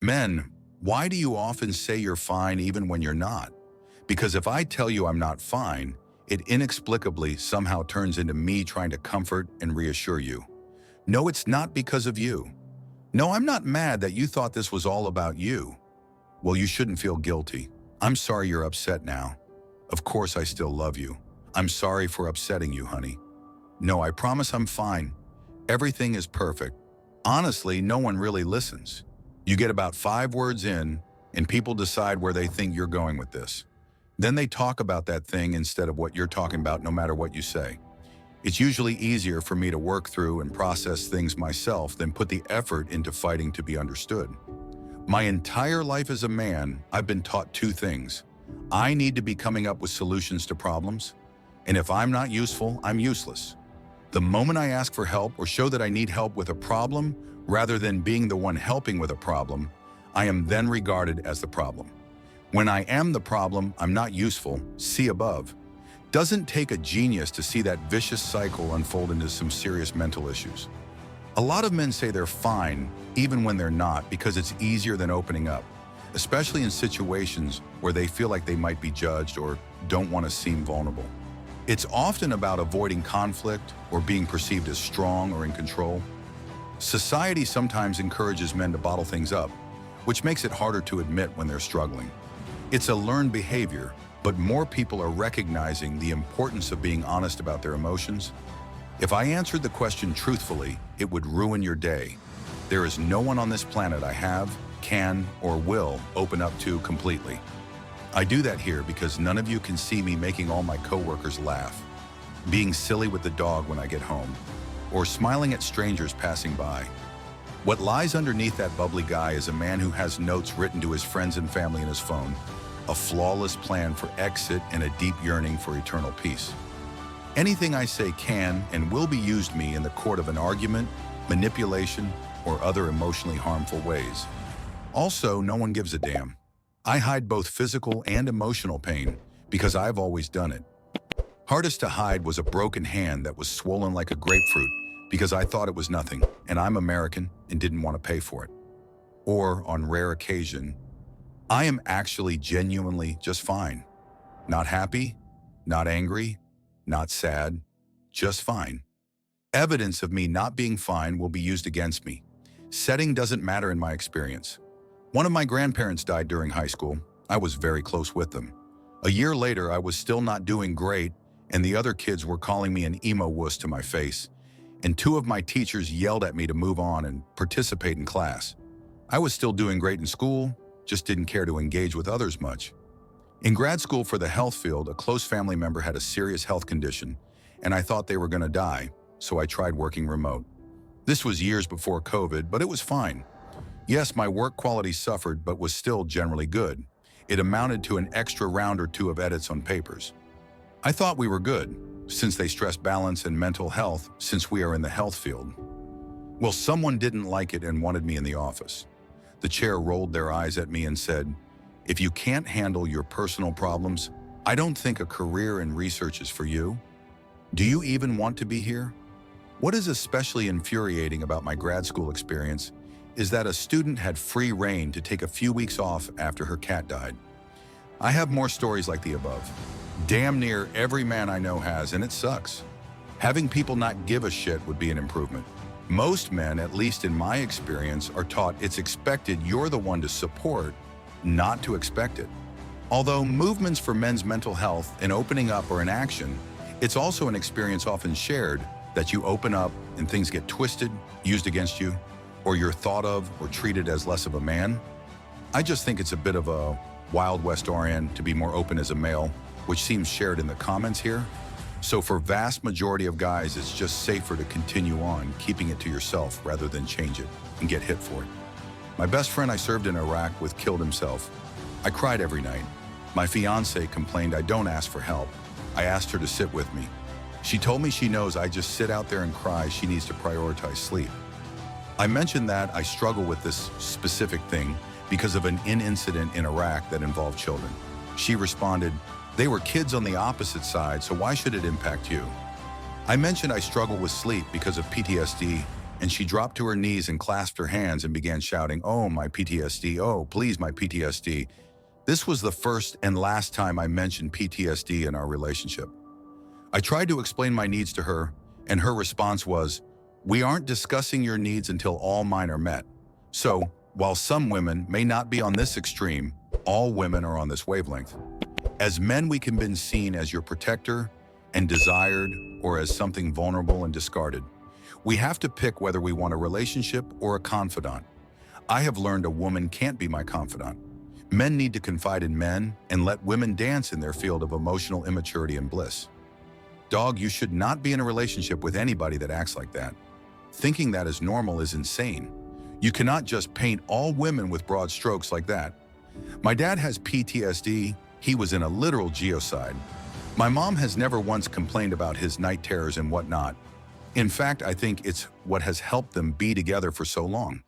Men, why do you often say you're fine even when you're not? Because if I tell you I'm not fine, it inexplicably somehow turns into me trying to comfort and reassure you. No, it's not because of you. No, I'm not mad that you thought this was all about you. Well, you shouldn't feel guilty. I'm sorry you're upset now. Of course I still love you. I'm sorry for upsetting you, honey. No, I promise I'm fine. Everything is perfect. Honestly, no one really listens. You get about 5 words in, and people decide where they think you're going with this. Then they talk about that thing instead of what you're talking about, no matter what you say. It's usually easier for me to work through and process things myself than put the effort into fighting to be understood. My entire life as a man, I've been taught 2 things. I need to be coming up with solutions to problems, and if I'm not useful, I'm useless. The moment I ask for help or show that I need help with a problem, rather than being the one helping with a problem, I am then regarded as the problem. When I am the problem, I'm not useful, see above. Doesn't take a genius to see that vicious cycle unfold into some serious mental issues. A lot of men say they're fine, even when they're not, because it's easier than opening up, especially in situations where they feel like they might be judged or don't want to seem vulnerable. It's often about avoiding conflict or being perceived as strong or in control. Society sometimes encourages men to bottle things up, which makes it harder to admit when they're struggling. It's a learned behavior, but more people are recognizing the importance of being honest about their emotions. If I answered the question truthfully, it would ruin your day. There is no one on this planet I have, can, or will open up to completely. I do that here because none of you can see me making all my coworkers laugh, being silly with the dog when I get home, or smiling at strangers passing by. What lies underneath that bubbly guy is a man who has notes written to his friends and family in his phone, a flawless plan for exit, and a deep yearning for eternal peace. Anything I say can and will be used me in the court of an argument, manipulation, or other emotionally harmful ways. Also, no one gives a damn. I hide both physical and emotional pain because I've always done it. Hardest to hide was a broken hand that was swollen like a grapefruit because I thought it was nothing, and I'm American and didn't want to pay for it. Or, on rare occasion, I am actually genuinely just fine. Not happy, not angry, not sad, just fine. Evidence of me not being fine will be used against me. Setting doesn't matter in my experience. One of my grandparents died during high school. I was very close with them. A year later, I was still not doing great, and the other kids were calling me an emo wuss to my face, and 2 of my teachers yelled at me to move on and participate in class. I was still doing great in school, just didn't care to engage with others much. In grad school for the health field, a close family member had a serious health condition, and I thought they were going to die, so I tried working remote. This was years before COVID, but it was fine. Yes, my work quality suffered, but was still generally good. It amounted to an extra round or 2 of edits on papers. I thought we were good, since they stress balance and mental health, since we are in the health field. Well, someone didn't like it and wanted me in the office. The chair rolled their eyes at me and said, "If you can't handle your personal problems, I don't think a career in research is for you. Do you even want to be here?" What is especially infuriating about my grad school experience is that a student had free rein to take a few weeks off after her cat died. I have more stories like the above. Damn near every man I know has, and it sucks. Having people not give a shit would be an improvement. Most men, at least in my experience, are taught it's expected you're the one to support, not to expect it. Although movements for men's mental health and opening up are in action, it's also an experience often shared that you open up and things get twisted, used against you, or you're thought of or treated as less of a man. I just think it's a bit of a Wild West orient to be more open as a male, which seems shared in the comments here. So for vast majority of guys, it's just safer to continue on, keeping it to yourself rather than change it and get hit for it. My best friend I served in Iraq with killed himself. I cried every night. My fiance complained I don't ask for help. I asked her to sit with me. She told me she knows I just sit out there and cry, she needs to prioritize sleep. I mentioned that I struggle with this specific thing because of an incident in Iraq that involved children. She responded, "They were kids on the opposite side, so why should it impact you?" I mentioned I struggle with sleep because of PTSD and she dropped to her knees and clasped her hands and began shouting, "Oh, my PTSD, oh, please, my PTSD." This was the first and last time I mentioned PTSD in our relationship. I tried to explain my needs to her, and her response was, "We aren't discussing your needs until all mine are met." So, while some women may not be on this extreme, all women are on this wavelength. As men, we can be seen as your protector and desired, or as something vulnerable and discarded. We have to pick whether we want a relationship or a confidant. I have learned a woman can't be my confidant. Men need to confide in men and let women dance in their field of emotional immaturity and bliss. Dog, you should not be in a relationship with anybody that acts like that. Thinking that is normal is insane. You cannot just paint all women with broad strokes like that. My dad has PTSD. He was in a literal genocide. My mom has never once complained about his night terrors and whatnot. In fact, I think it's what has helped them be together for so long.